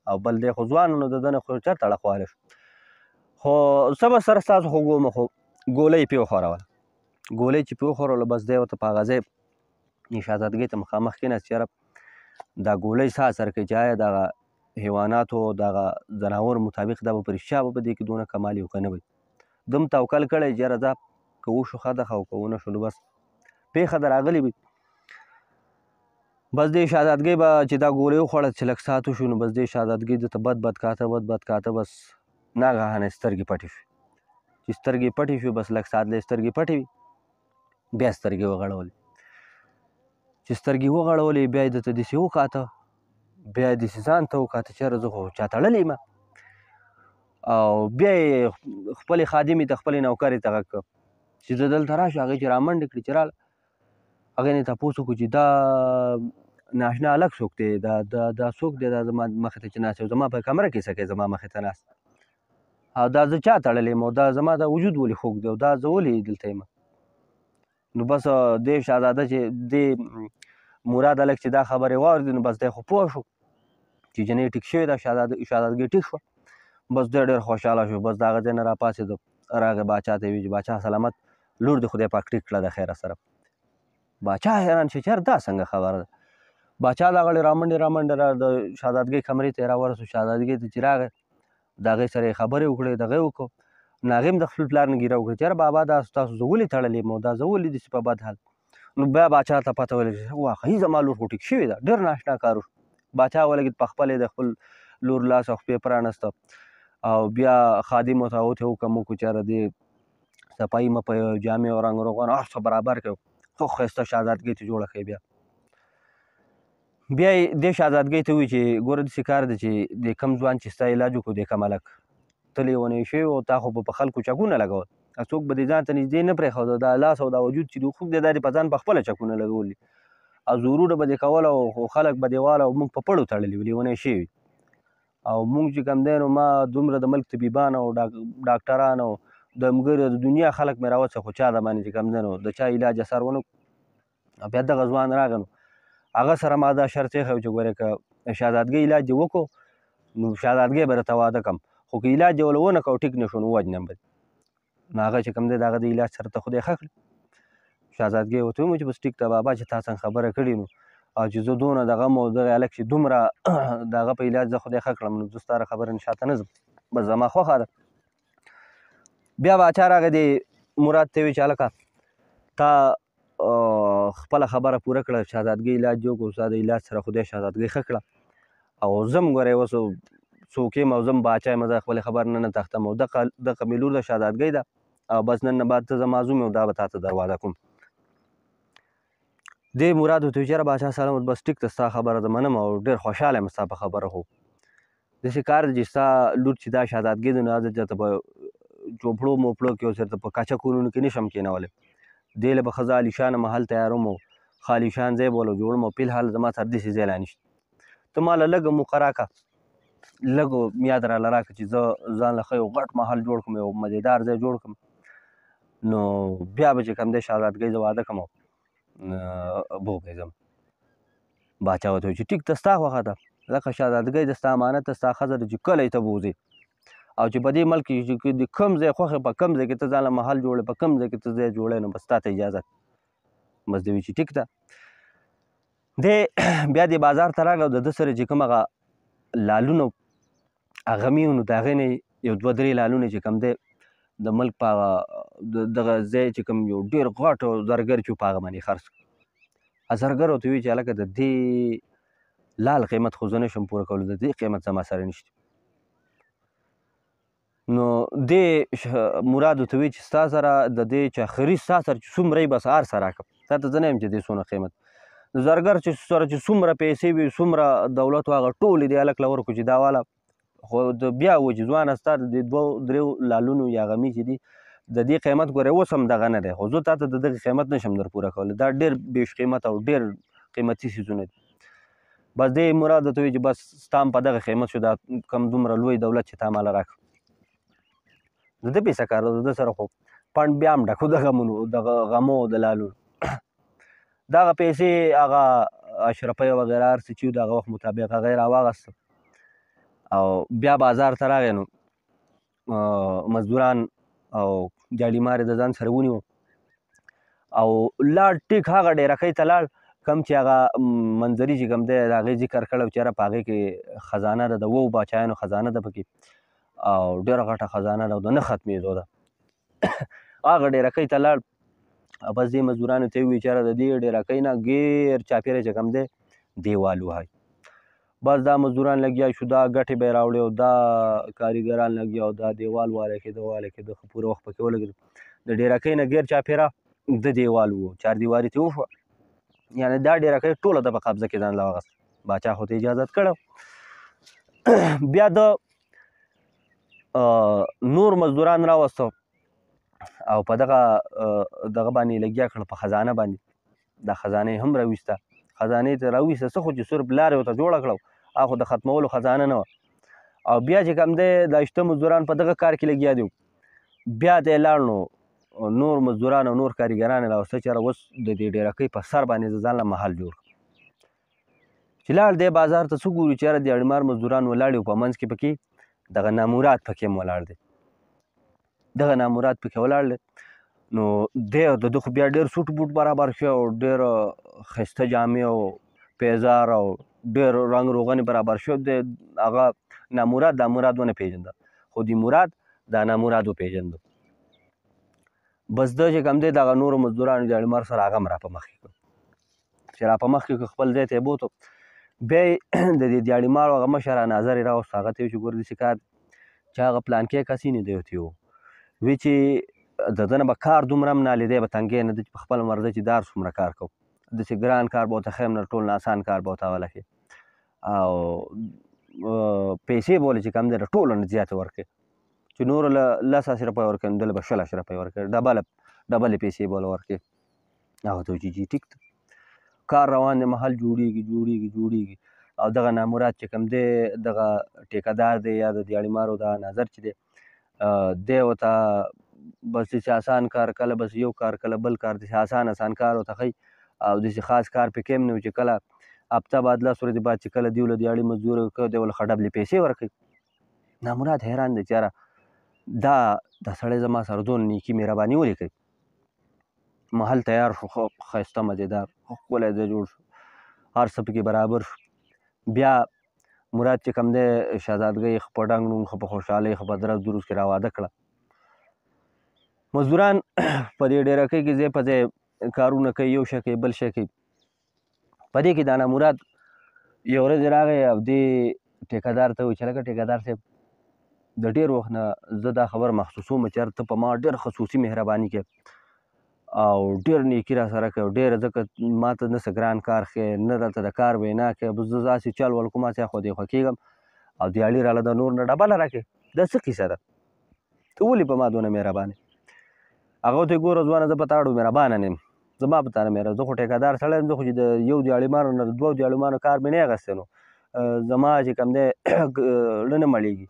A: او بل دی خو ځوان نو د ده نه خو چېرته ړخوالی شو خو څه به سره ستاسو خو ګومه خو ګولۍ یې پرې وښوروله ګولۍ چې پرې وښوروله بس دی ورته په هغه ځای شهزادګۍ ته مخامخ کېناست چې یاره دا ګولۍ څه اثر کوي چې آیا دغه حیواناتو دغه ځناور مطابق دا به په رښتیا به په دې کې دونه کمال وي که نه وي ده هم توکل کړی چې یاره ځه که وشو ښه ده ښه او که ونه شو نو بس پېښه ده راغلې وي بس دې شهزادګۍ به چې دا ګولۍ وخوړه چې لږ ساعت وشو نو بس دې شهزادګۍ ده ته بد کاته بس ناګهانه سترګې پټې شوې چې سترګې پټې شوې بس لږ ساعت له سترګې پټې وي بیا سترګې وغړولې چې سترګې وغړولې بیا یې ده ته داسې وکاته بیا یې داسې ځان ته وکاته چې یاره زه خو چا تړلی یم او بیا یې خپلې خادمې ته خپلې نوکرې ته غږ کړه چې زه دلته راشه هغې چې رامنډې کړې چې راله هغې نه یې تپوس وکړو چې دا ناشنا هلک څوک دی دا څوک دی دا زما مخې ته چې ناست یو زما په کمره کې څه کوي زما مخې ته ناست او دا زه چا تړلی یم او دا زما دا وجود ولې خوږ دی او دا زه ولې دلته یم نو بس دې شهزاده چې دې مراد هلک چې دا خبرې واورېدې نو بس دی خو پوه شو چې جنۍ ټیک شوې ده شهزادګۍ ټیک شوه بس دی ډېر خوشحاله شو بس د هغه ځای نه راپاڅېده راغی باچا ته یې ویل چې باچا سلامت لور دې خدای پاک ټیک کړه د خیره سره باچا حیران شو چې یار دا څنګه خبره ده باچا دا غړې رامنډې د شهزادګۍ کمرې ته یې راورسو شهزادګۍ ته چې راغی د هغې سره یې خبرې وکړې دغه یې وکړو نو هغې هم د خپل پلار نه ګیره وکړه چې یاره بابا دا تاسو زه ولې تړلی یم او دا زه ولې داسې په بد حال نو بیا باچا ته پته ولګېده چې واقعي زما لور خو ټیک شوې ده ډېر ناشنا کار وشو باچا ولګېد په خپله د خپل لور لاس او خپې پرانسته او بیا خادم ورته هغو ته حکم وکړو چې یاره دې صفایي مه په جامې او رنګ روغن هر څه برابر کړو خو ښایسته شهزادګۍ ته جوړه کړئ بیا یې دې شهزادګۍ ته ووایي چې ګوره داسې کار دی چې د کم ځوان چې ستا علاج وکړو د کم هلک ته لیونی شوی او تا خو به په خلکو چکونه لګول څوک به دې ځان ته نږدې نه پرېښوده دا لاس او دا وجود چې دی خوږ دی دا دې په ځان په خپله چکونه لګولي او زورونه به دې کول او خلک به دې وال او موږ په پړو تړلي وو لیونی شوي او موږ چې کوم دی نو ما دومره د ملک طبیبان او ډاکټران او د مګر د دنیا خلک مې راوڅه خو چا د باندې چې کوم دی نو د چا علاج اثر ونه بیا دغه ځوان راغی نو هغه سره ما دا شرط ایښی و چې ګورې که شهزادګۍ علاج دې وکړو نو شهزادګۍ به درته واده کړم خو که علاج دې ولې ونه کړو ټیک نه شو نو ووجنم به نو هغه چې کوم دی د هغه د علاج سره ته خدای ښه کړي شهزادګۍ ورته ومو چې بس ټیک ده بابا چې تا څنګه خبره کړې نو او چې زه دونه دغه مو دغه هلک چې دومره د هغه په علاج زه خدای ښه کړم نو زه ستا د خبره نه شاته نه ځم بس زما خوښه ده بیا باچا راغی د مراد ته یې وویل چې هلکه تا خپله خبره پوره کړه شهزادګۍ علاج دې وکړو ستا د علاج سره خدای شهزادګۍ ښه کړه او زم ګورې اوس څوک یم او زم باچا یم زه خپلې خبرې نه تښتم او دغه مې لور د شهزادګۍ ده او بس نن نه بعد ته زما زوم یو دا به تا ته دروازه کوم دې مراد ورته ویل چې یاره باچا سلام بس ټیک ته ستا خبره زه منم او ډېر خوشحاله یم ستا په خبره خو داسې کار دی چې ستا لور چې دا شهزادګۍ ده نو دا درته په چوپړو موپړو کې اوس درته په کچه کورونو کې نشم کېنولی دې له به ښه زه عالیشانه محل تیاروم او ښه عالیشان ځای به ولو جوړم او فلحال زما سره داسې ځای لا نشته ته ما له لږه موقع راکړه لږ میاد راله راکړه چې زه ځان له ښه یو غټ محل جوړ کړم یو مزېدار ځای جوړ کړم نو بیا به چې کوم دی شهزادګۍ زه واده کړم او بوږی ځم باچا ورته وایي چې ټیک ته ستا خوښه ده ځکه شهزادګۍ د ستا امانت ده ستا ښځه ده چې کله یې ته بوځې او چې په دې ملک کې چې د کوم ځای خوښې په کوم ځای کې ته ځان له محل جوړې په کوم ځای کې ته ځای جوړی نو بس تا ته اجازت بس دی وایي چې ټیک ده دی بیا دې بازار ته راغی او د ده سره چې کوم هغه لالونه هغه مې نو د هغې نه یو دوه درې لالونه چې کوم دی د ملک په هغه دغه ځای چې کوم یو ډېر غټ زرګر چې و په هغه باندې خرڅ کړ زرګر ورته وایي چې هلکه د دې لال قیمت خو زه نشم پوره کولی د دې قیمت زما سره نشته نو دې مراد ورته وایي چې ستا سره د دې چاخري ستا سره چې څومره یي بس هر څه راکړه تا ته زه نه یم چې دې څونه قیمت د زرګر چې سره چې څومره پیسې وي څومره دولت و هغه ټولې دې هلک له ورکړو چې دا واله خو بیا و چې ځوانه ستا د دوو درېو لالونو یا غمي چې دي د دې قیمت ګورې اوس هم دغه نه دی خو زه تا ته د دغې قیمت نشم در پوره کولی دا ډېر بیش قیمت او ډېر قیمتي څیزونه دي بس دې مراد ورته وایي چې بس ستا هم په دغه قیمت شو دا کم دومره لوی دولت چې تا ماله راکړه د ده پیسه کار د ده سره خو پنډ بیا هم ډک و د غمونو دغه غمو د لالونو دغه پیسې هغه اشرفۍ وغیره هر څه چې وو د هغه وخت مطابق هغه یې راواغسته او بیا بازار ته راغی نو مزدوران او جاډیمار د ځان سره ونیو او لاړ ټیک هغه ډیرکۍ ته لاړ کم چې هغه منظري چې کوم دی د هغې ذکر کړی و چې یاره په هغې کې خزانه ده د 2 باچایانو خزانه ده پکې او ډېره غټه خزانه ده او د نه ختمېدو ده هغه ډیرکۍ ته لاړ بس دې مزدورانو ته یې ووایي چې یاره د دې ډیرکۍ نه غیر چاپېره چې کوم دی دیوال وهئ بس دا مزدوران لګیا شو دا ګټې به یې راوړې او دا کاریګران لګیا او دا دیوال والی کېده والی کېده ښه پوره وخت پکې ولګېدو د ډیرکۍ نه غیر چاپېره د دیوال و چاردیواري ترې وشوه یعنې دا ډیرکۍ ټوله ده په قبضه کې ځان له واغسته باچا خو ته اجازت کړی بیا د نور مزدوران راوسته او په دغه باندې لګیا کړل په خزانه باندې دا خزانه یې هم راویسته خزانې ته راویسته څه خو چې صرف لارې ورته جوړه کړه هغه خو د ختمولو خزانه نه وه او بیا چې کوم دی دا شته مزدوران په دغه کار کې لګیا دي بیا ته یې لاړ نو نور مزدوران او نور کاریګران یې راوسته چې اوس د دې ډیرکۍ په سر باندې زه ځان له محل جوړ کړم چې لاړ دی بازار ته څه ګوري چې یاره د اړمار مزدوران ولاړ یو په منځ کې پکې دغه نامراد پکې هم ولاړ دی دغه نامراد پکې ولاړ دی نو دی د ده خو بیا ډېر سوټ بوټ برابر شوی او ډېر ښایسته جامې او پیزار او ډېر رنګ روغنې برابر شوی دی هغه نامراد دا مراد ونه پېژنده خو د مراد دا نامراد وپېژنده بس ده چې کوم دی دغه نورو مزدورانو د اړمار سره هغه هم را په مخکې کړ چې را په مخکې کړ خپل ځای ته یې بوتو بیا یې د دې دیاړي مارو هغه مشر ناظر یې راوست هغه ته یې چې ګوره داسې کار چې هغه پلانکی کس یې نه دی ورته وی چې د ده نه به کار دومره هم نه لیدی به تنګی نه ده چې په خپله مرضه چې دار څومره کار کوو داسې ګران کار به ورته ښیم نه ټول نه اسان کار به ورته هغه لکې او پیسې به ولې چې کم دی د ټولو نه زیاتې ورکړي چې نورو له 10,000 روپۍ ورکوي نو دله به 20,000 روپۍ ورکوي ډبلې پیسې به له ورکړي هغه ته وایي چې ټیک ده کار روان دی محل جوړېږي او دغه نامراد چې کوم دی دغه ټیکهدار دی یا د دیاړي مارو دغه ناظر چې دی دی ورته بس داسې آسان کار کله بس یو کار کله بل کار داسې آسان کار ورته ښیي او داسې خاص کار پکې هم نه وي چې کله هفته بعد 10 ورځې بعد چې کله دوی له دیاړي مزدوري ورکوي دی له ښه ډبلې پیسې ورکوي نامراد حیران دی چې یاره دا سړی زما سره دونه نیکي مهرباني ولې کوي محل تیار شو ښایسته مزېدار ښکلی ځای جوړ شو هر څه پکې برابر شو بیا مراد چې کوم دی شهزادګۍ ښه په ډنګ ډونګ ښه په خوشحالۍ ښه په درز دروز کې راواده کړه مزدوران په دې ډیرکۍ کې ځای په ځای کارونه کوي یو شی کوي بل شی کوي په دې کې دا نامراد یو ورځ راغی او دې ټیکهدار ته وایي چې لکه ټیکهدار صاحب د ډېر وخت نه زه دا خبر محسوسوم چې یار ته په ما ډېر خصوصي مهرباني کوې او ډېر نیکي را سره کوې ډېر ځکه ما ته نه څه ګران کار ښیې نه راته د کار وینا کوې بس زه داسې چل ول کوم هسې اخوا دیخوا کېږم او دیاړي راله د نور نه ډبله راکړې دا څه کیسه ده ته ولې په ما دونه مهربانې هغه ورته ګوره ځوانه زه په تا ډېر مهربانه نه یم زما په تا نه مهربانه زه خو ټیکهدار سړی یم زه خو چې د یو دیاړي مارو نه د 2 دیاړي مارو کار مې نه اخیستی نو زما چې کوم دی زړه نه مړېږي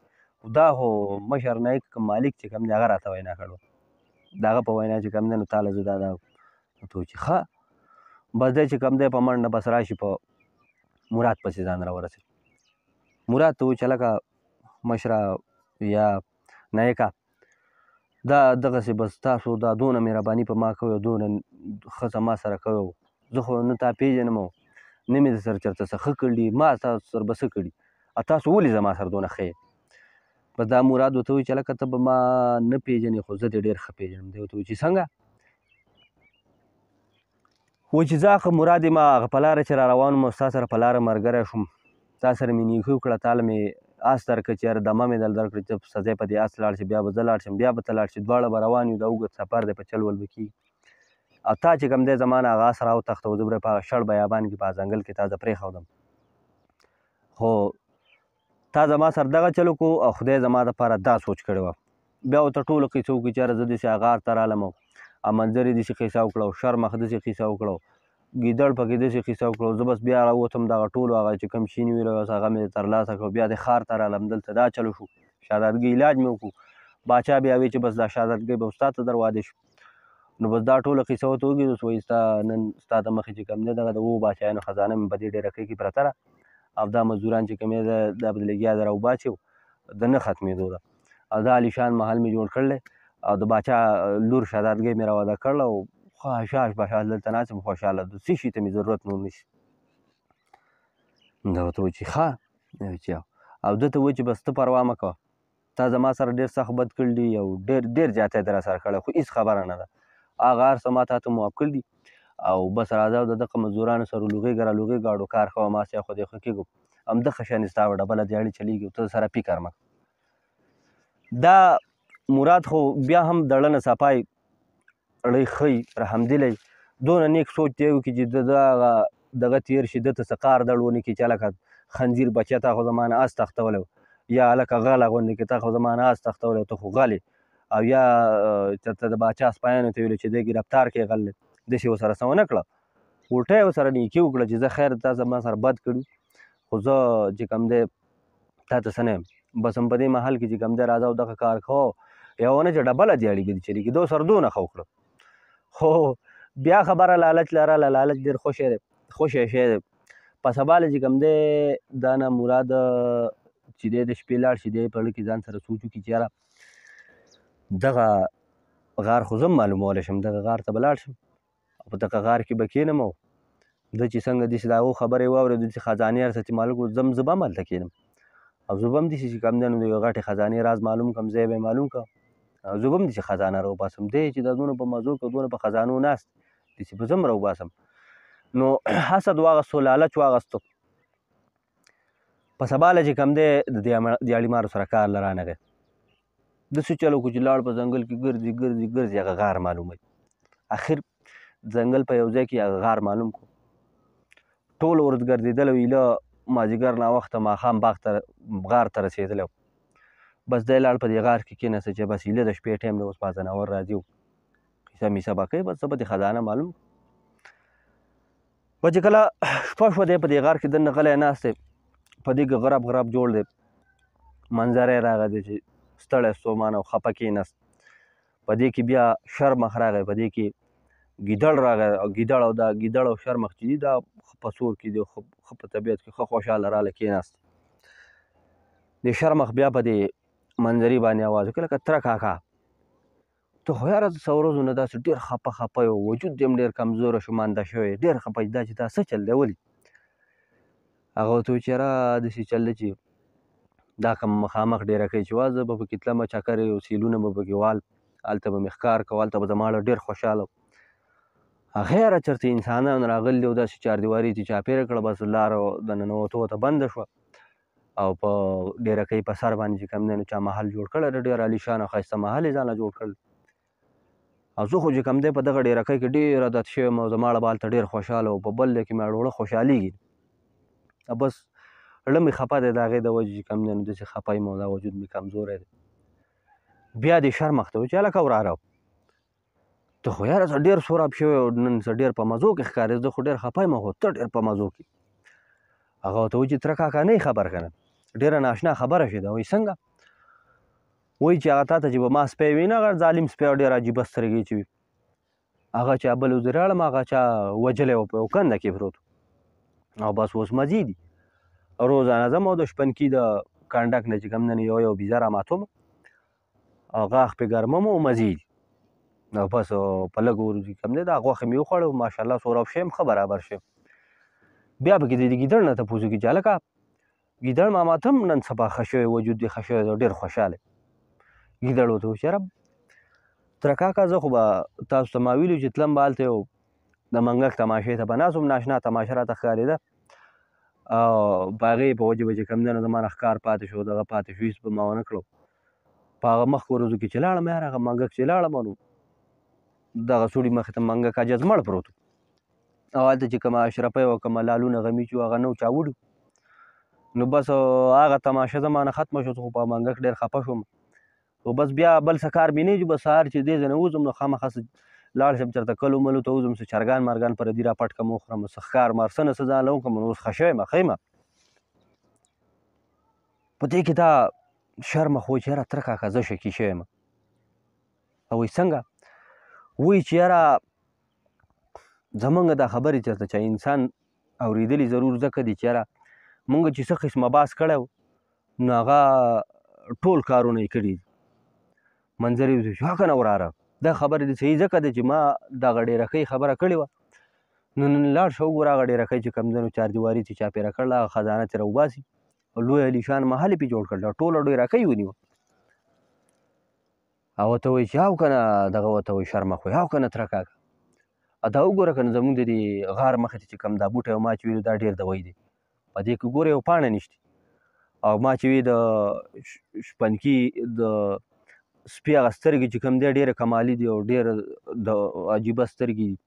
A: دا خو مشر نایک کوم مالک چې کوم دی هغه راته وینا کړې وه د هغه په وینا چې کوم دی نو تا له زه دا ورته وایي چې ښه بس دی چې کوم دی په منډه بس راشي په مراد پسې ځان راورسوي مراد ته وایي چې لکه مشره یا نایکه دا دغسې بس تاسو دا دونه مهرباني په ما کوئ او دونه ښه زما سره کوئ زه خو نه تا پېژنم او نه مې درسره چېرته څه ښه کړي ما تاسو سره به څه کړي او تاسو ولې زما سره دونه ښه بس دا مراد ورته وایي چې لکه ته به ما نه پېژنې خو زه دې ډېر ښه پېژنم دی ورته وایي چې څنګه وایي چې زه خو مراد یم هغه په لاره چې را روان وم او ستا سره په لاره ملګری شوم تا سره مې نیکي وکړه تا له مې آس درکړه چې یاره دمه مې دله درکړه چې سزی په دې آس لاړ شي بیا به زه لاړ شم بیا به ته لاړ شي دواړه به روان یو دا اوږد سفر دی په چل ول به کېږي او تا چې کوم دی زما نه هغه آس راوتښته زه به په هغه شړ بیابان کې په ځنګل کې تا زه پرېښودم خو تا زما سره دغه چل وکړو او خدای زما دپاره دا سوچ کړی وه بیا ورته ټولو قصه وکړي چې یاره زه داسې غار ته رالم او منظر یې داسې قصه وکړه او شرمخ داسې قصه وکړه ګیدړ پکې داسې قصه وکړه زه بس بیا راووتم دغه ټولو هغه چې کوم شي نیولي وه هغه مې ترلاسه کړه بیا د ښار ته رالم دلته دا چلو شو شهزادګۍ علاج مې وکړو باچا بیا وایي چې بس دا شهزادګۍ به ستا ته در واده شو نو بس دا ټوله قصه ورته وکړي اوس وایي ستا نن ستا د مخې چې کوم دی دغه د 7 باچایانو خزانه مې په دې ډیرکۍ کې پرته ده او دا مزدوران چې کوم دی دا به د لګیا ده راوباسي د نه ختمېدو ده او دا عالیشان محل مې جوړ کړلی او د باچا لور شهزادګۍ مې راواده کړله او خواهشاش باشه دلته ناست یم خوشحاله د څه شي ته مې ضرورت نور نه شي دا ورته وایي چې ښه او ده ته وایي چې بس ته پروا مه کوه تا زما سره ډېر سخت بد کړي دي او ډېر زیاتی دې راسره کړی خو هېڅ خبره نه ده هغه هر څه ما تا ته معاف کړي دي او بس راځه او د دغه مزدورانو سره لوغېږه رالوغېږه او کار کوه ما سې خو دې ښه کېږو همدغه شانې ستا به ډبله دیاړي چلېږي او ته سره فکر مه دا مراد خو بیا هم د زړه نه صفای اړی ښی رحمدلی دونه نیک سوچ دی وکړي چې د دغه تېر شي ده ته څه قار دړ ونه کړي چې هلکه خنځیر بچیه تا خو زما نه آس تښتولی یا هلکه غله غوندې کې تا خو زما نه آس تښتولی ته خو غل او یا چېرته د باچا سپایانو ته ویلې چې دی ګرفتار کړې غل دی داسې ورسره څه ونه کړه الټه یې ورسره نیکي وکړه چې زه خیر تا زما سره بد کړي خو زه چې کوم دی تا ته څه نه یم بس هم په دې محل کې چې کوم دی راځه او دغه کار کوه یا ونه چې ډبله دیاړي به دې چلېږي دو سره دونه ښه وکړه خو بیا خبره لالچ لرله لالچ ډېر خوشی شی دی په سبا له چې کوم دی دا نه مراد چې دی د شپې لاړ شي دی په زړه کې ځان سره سوچ وکړي چې یاره دغه غار خو زه هم معلومولی شم دغه غار ته به لاړ شم او په دغه غار کې به کښېنم او ده چې څنګه داسې د هغو خبرې واورېدو داسې خزانې هر څه چې معلوم کړو زه به هم هلته کښېنم او زه به هم داسې چې کوم دی نو د یوې غټې خزانې راز معلوم کړم ځای به یې معلوم کړم او زه به هم داسې خزانه راوباسم دی چې دا دونه په مزو کې دونه په خزانو ناست داسې به زه هم راوباسم نو حسد واغستو لالچ واغستو په سباله چې کوم دی د دیاړي مارو سره کار له رانغی داسې چل وکړو چې لاړ په ځنګل کې ګرځي ګرځي ګرځي هغه غار معلوموي اخر ځنګل په یو ځای کې هغه غار معلوم کړو ټول ورځ ګرځېدلی و ایله مازدیګر ناوخته ماښام غار ته رسېدلی و بس دی لاړ په دې غار کې کېناسته چې بس ایله د شپې ټایم دی اوس ما ځناور راځي و قیصه میسه به کوي بس زه به دې خزانه معلوم به چې کله شپه شوه دی په دې غار کې دننه غلی ناست دی په دې کې غرب غرب جوړ دی منظره یې راغی دی چې ستړی ستومان او خفه کېناست په دې کې بیا شرمخ راغی په دې کې ګیدړ راغی او ګیدړ او دا ګیدړ او شرمخ چې دي دا په سور کې دي ښه په طبیعت کې ښه خوشحاله راله کېناست د شرمخ بیا په دې منظرې باندې اواز وکړ لکه تره کاکا ته خو یاره څه ورځو نه داسې ډېر خفه خفه یو وجود دې هم ډېر کمزوره شو مانده شوی ډېر خفه دا چې دا څه چل دی ولې هغه ورته وویل چې یاره داسې چل دی چې دا کوم مخامخ ډېرکۍ چې وه زه به پکې تلمه چکر یو سیلونه به پکې وال هلته به مې ښکار کوه هلته به زما ډېر خوشحاله و هغه یاره چېرته انسانان راغلي او داسې چاردیواري چې چاپېره کړه بس لاره د ننوتو ته بنده شوه او په ډېرکۍ په سر باندې چې کوم دی نو چا محل جوړ کړی دی ډېر عالیشان او ښایسته محل یې ځانله جوړ کړی او زه خو چې کوم دی په دغه ډېرکۍ کې ډېر عادت شوی یم او زما ړه به هلته ډېر خوشحاله و په بل دی کې مې اړوړه خوشحالېږي بس زړه مې خفه دی د هغې د وجې چې کوم دی نو داسې خفه یم او دا وجود مې کمزوری دی بیا دې شرمخ ته وویل چې هلکه وراره ته خو یاره څه ډېر سوراب شوی او نن څه ډېر په مزو کې ښکارې زه خو ډېر خفه یم خو ته ډېر په مزو کې هغه ورته وایي چې تره کاکا نه یې خبر که نه ډېره ناشنا خبره شوې ده وایي څنګه وایي چې هغه تا ته چې به ما سپی وي نه هغه ظالم سپی او ډېر عجیبه سترګې چې وي هغه چا بل ځای راړم هغه چا وجلی و په یو کنده کې پروت او بس اوس مزې دي روزانه ځم او د شپنکي د کنډک نه چې کوم دی نو یو بیزه راماتوم او غاښ پې ګرمم او مزې دي او بس په لږو ورځو کې کوم دی دا غوښې مې وخوړې ماشاءالله سوراب شویم ښه برابر شویم بیا پکې د ګیدړ نه تپوس وکړي چې هلکه ګیدړ ماما ته هم نن سبا ښه شوی وجود دې ښه شوی دی ډېر خوشحاله ګیدړ ورته وویل چې یاره تره کاکا زه خو به تاسو ته ما ویلي چې تلم به هلته یو د منګک تماشې ته به ناست وم ناشنا تماشه راته ښکارېده او په هغې په وجې به چې کوم دی نو زما نه ښکار پاتې شو دغه پاتې شو هېڅ به ما ونه کړو په هغه مخکې ورځو کې چې لاړم یار هغه منګک چې لاړم نو دغه سوړي مخې ته منګک عجز مړ پروت او هلته چې کومه اشرفۍ او کومه لالونه غمي چې هغه نه و چا وړي نو بس هغه تماشه زما نه ختمه شو خو په منګک ډېر خفه شوم خو بس بیا بل څه کار مې نه وي چې بس سهار چې دې ځای نه وځم نو خامخا لاړ شم چېرته کلو ملو ته وځم څه چرګان مرګان پردي را پټ کړم وخورم څه ښکار مار څه نه څه ځانله وکړم نو اوس ښه شوی یم ښه یم په دې کې دا شرمخ وایي چې یاره تره کاکا زه شکي شوی یم او وایي څنګه وایي چې یاره زمونږ دا خبرې چېرته چا انسان اورېدلي ضرور ځکه دي چې یاره مونږ چې څه قسمه باس کړی و نو هغه ټول کارونه یې کړي دي منظرې ورته چې ها که نه وراره دا خبره دې صحیح ځکه دی چې ما دغه ډېرکۍ خبره کړې وه نو نن لاړ شه وګوره هغه ډېرکۍ چې کوم دی نو چاردیواري چې چاپېره کړله هغه خزانه ترې راوباسي او لوی علیشان محل یې پې جوړ کړل ټوله ډېرکۍ ونیوه او ورته وایي چې هاو که نه دغه ورته وایي شرمخ وایي هاو که نه تره کاکا دا وګوره که نه زمونږ د دې غار مخې ته چې کوم دا بوټی او ما چې ویلو دا ډېر دوی دی په دې کې ګوره یو پاڼه نشته او ما چې وی د شپنکي د سپي هغه سترګې چې کوم دی ډېره کمالي دي او ډېره د عجیبه سترګې دي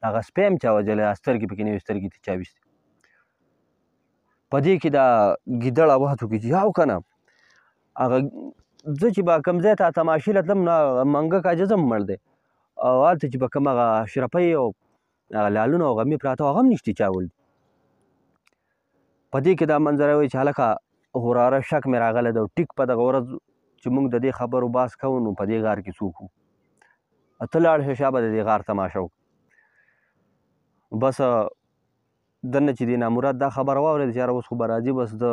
A: هغه سپی هم چا وجلی سترګې پکې نوې سترګې ته چا ویستې په دې کې دا ګیدړ اواز وکړي چې هاو که نه هغه زه چې به کوم ځای ته تماشې له تلم نو هغه منګک عجز هم مړ دی او هلته چې به کوم هغه اشرفۍ او هغه لالونه او غمې پراته هغه هم نشتې چا وړي په دې کې دا منظره وایي چې هلکه وراره شک مې راغلی دی او ټیک په دغه ورځ چې موږ د دې خبرو باس کوو نو په دې غار کې څوک وو ته لاړ شه شا به د دې غار تماشه وکړو بس دننه چې دې نامراد دا خبره واورېده چې یاره اوس خو به راځي بس ده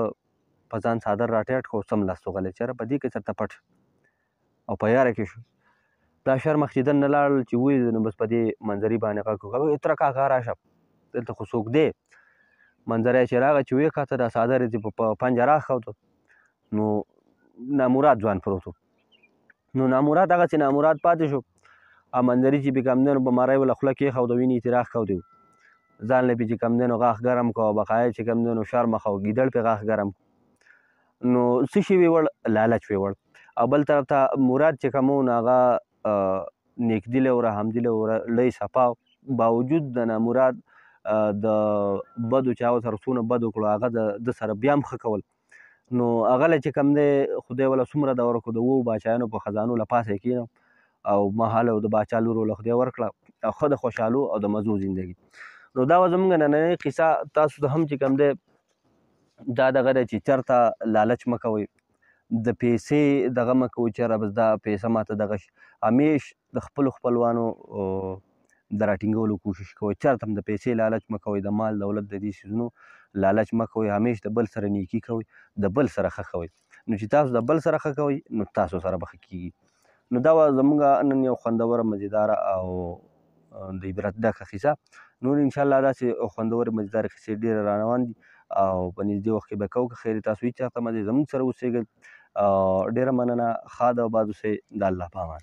A: په ځان څادر راټیټ کړو سملاسته غلی چې یاره په دې کې چېرته پټ او په یاره کې شو دا شرمخ چې دننه لاړل چې ولیدل نو بس په دې منظرې باندې غږ وکړه تره کاکا راشه دلته خو څوک دی منظره چې راغی چې ویې کاته دا څادر یې په پنجه راښوته نو نامراد ځوان پروت و نو نامراد هغسې نامراد پاتې شو او منظرې چې بې کوم دی نو په مرۍ وله خوله کېښوده وینې یې ترې راښکودې و ځان له پې چې کوم دی نو غاښ ګرم کړه او بقایا چې کوم دی نو شرمخ او ګیدړ پې غاښ ګرم نو څه شي ویوړ لالچ ویوړ او بل طرف ته مراد چې کوم و نو هغه نیکدله و رحمدله و لوی صفا باوجود د نامراد د بدو چې هغه سره څونه بد وکړو هغه د سره بیا هم ښه کول نو هغه له چې کوم دی خدای وله څومره د ورکړو د 7 باچایانو په خزانو له پاسه یې کېنم او مهاله د باچا لور له خدای ورکړه او ښه د خوشحالو او د مزو زندګي نو دا وه زموږ نننۍ قصه تاسو ته هم چې کوم دی دا دغه دی چې چېرته لالچ مه کوئ د پیسې دغه مه کوئ چې یاره بس دا پیسه ماته دغه شي همیش د خپلو خپلوانو د راټینګولو کوشش کوئ چېرته هم د پیسې لالچ مه کوئ د مال دولت د دې څیزونو لالچ مه کوئ همیش د بل سره نیکي کوئ د بل سره ښه کوئ نو چې تاسو د بل سره ښه کوئ نو تاسو سره به ښه کېږي نو دا وه زموږ نن یو خوندوره مزیداره او د عبرت ډکه قصه نور انشاءالله داسې خوندورې مزیدارې قصې ډېرې را روان دي او په نږدې وخت کې به کوو که خیر تاسو هېڅ چېرته مه ځئ زموږ سره اوسېږئ ډېره مننه ښاد او باد اوسئ د الله په امان